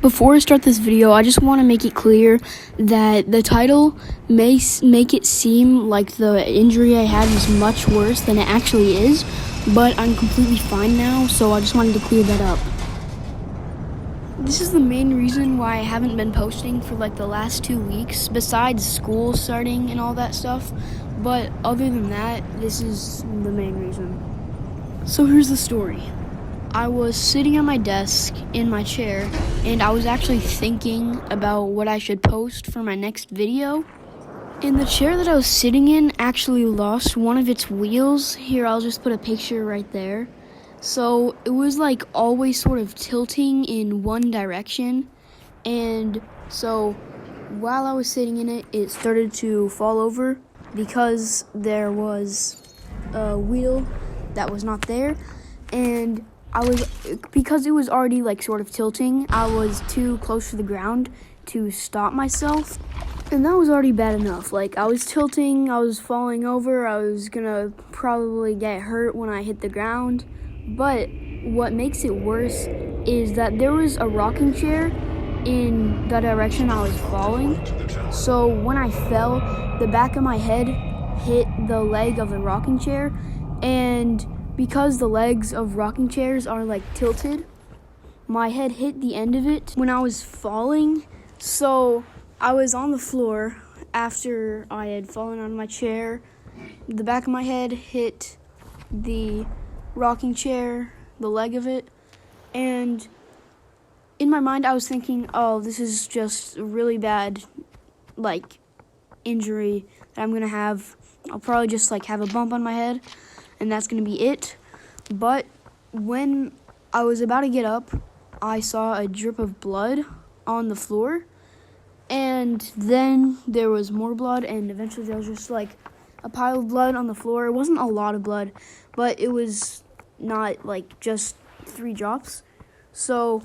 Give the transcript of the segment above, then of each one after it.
Before I start this video, I just want to make it clear that the title may make it seem like the injury I had was much worse than it actually is, but I'm completely fine now, so I just wanted to clear that up. This is the main reason why I haven't been posting for like the last 2 weeks, besides school starting and all that stuff, but other than that, this is the main reason. So here's the story. I was sitting at my desk in my chair, and I was actually thinking about what I should post for my next video. And the chair that I was sitting in actually lost one of its wheels. Here, I'll just put a picture right there. So it was like always sort of tilting in one direction. And so while I was sitting in it, it started to fall over because there was a wheel that was not there. And because it was already like sort of tilting, I was too close to the ground to stop myself, and that was already bad enough. Like, I was tilting, I was falling over, I was gonna probably get hurt when I hit the ground. But what makes it worse is that there was a rocking chair in the direction I was falling. So when I fell, the back of my head hit the leg of the rocking chair, and because the legs of rocking chairs are like tilted, my head hit the end of it when I was falling. So I was on the floor after I had fallen on my chair. The back of my head hit the rocking chair, the leg of it, and in my mind I was thinking, oh, this is just a really bad like injury that I'm gonna have. I'll probably just like have a bump on my head, and that's gonna be it. But when I was about to get up, I saw a drip of blood on the floor, and then there was more blood, and eventually there was just like a pile of blood on the floor. It wasn't a lot of blood, but it was not like just 3 drops. So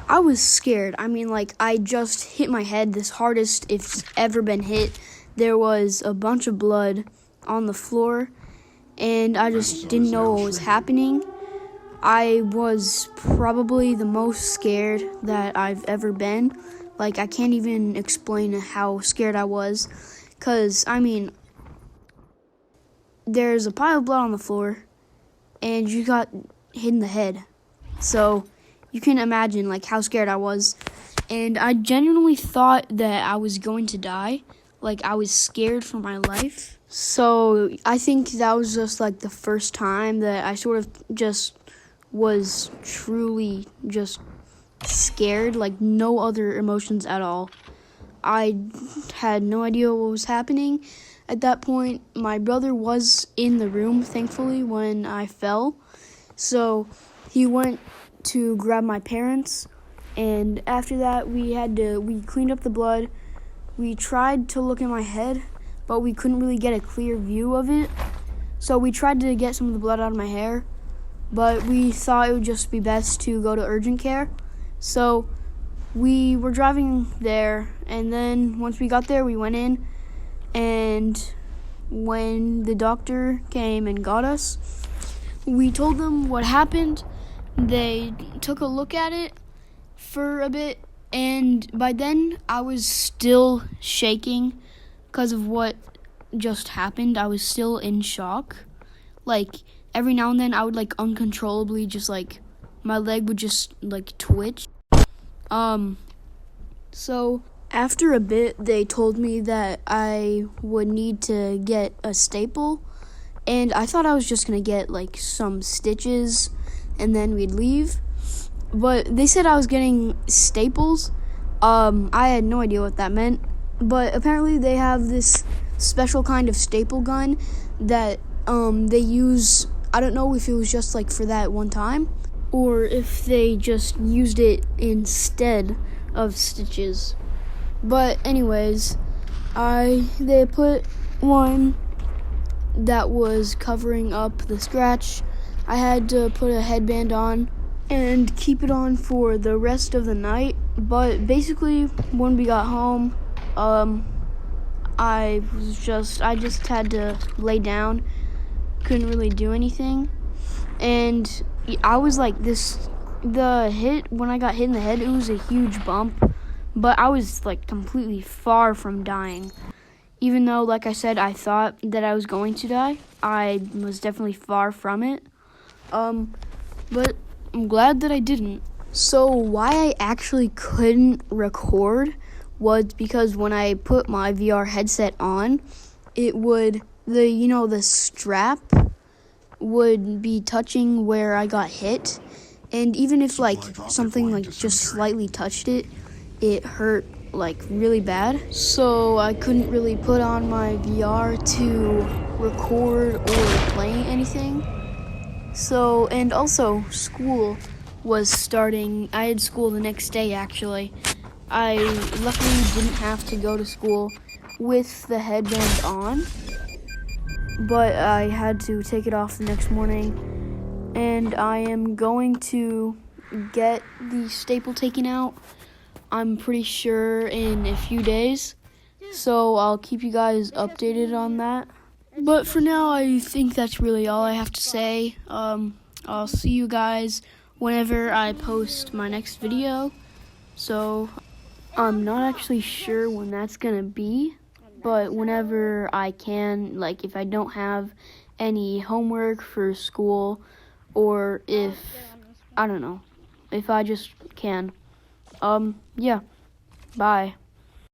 I was scared. I mean, like, I just hit my head the hardest it's ever been hit. There was a bunch of blood on the floor, and I just didn't know what was happening. I was probably the most scared that I've ever been. Like, I can't even explain how scared I was, because, I mean, there's a pile of blood on the floor, and you got hit in the head. So you can imagine, like, how scared I was. And I genuinely thought that I was going to die. Like, I was scared for my life. So I think that was just like the first time that I sort of just was truly just scared, like no other emotions at all. I had no idea what was happening at that point. My brother was in the room, thankfully, when I fell. So he went to grab my parents, and after that we cleaned up the blood. We tried to look in my head, but we couldn't really get a clear view of it. So we tried to get some of the blood out of my hair, but we thought it would just be best to go to urgent care. So we were driving there, and then once we got there, we went in, and when the doctor came and got us, we told them what happened. They took a look at it for a bit, and by then I was still shaking because of what just happened. I was still in shock. Like, every now and then I would like uncontrollably just like, my leg would just like twitch. So after a bit, they told me that I would need to get a staple, and I thought I was just gonna get like some stitches and then we'd leave. But they said I was getting staples. I had no idea what that meant, but apparently they have this special kind of staple gun that they use. I don't know if it was just like for that one time, or if they just used it instead of stitches. But anyways, they put one that was covering up the scratch. I had to put a headband on and keep it on for the rest of the night. But basically, when we got home, I just had to lay down, couldn't really do anything. And I was like this when I got hit in the head, it was a huge bump, but I was like completely far from dying. Even though, like I said, I thought that I was going to die, I was definitely far from it. But I'm glad that I didn't. So why I actually couldn't record was because when I put my VR headset on, the strap would be touching where I got hit, and even if like something like just slightly touched it, it hurt like really bad. So I couldn't really put on my VR to record or play anything. So, and also school was starting. I had school the next day actually. I luckily didn't have to go to school with the headband on, but I had to take it off the next morning, and I am going to get the staple taken out, I'm pretty sure in a few days, so I'll keep you guys updated on that. But for now, I think that's really all I have to say. I'll see you guys whenever I post my next video. So I'm not actually sure when that's gonna be, but whenever I can, like if I don't have any homework for school, or if, I don't know, if I just can. Yeah, bye.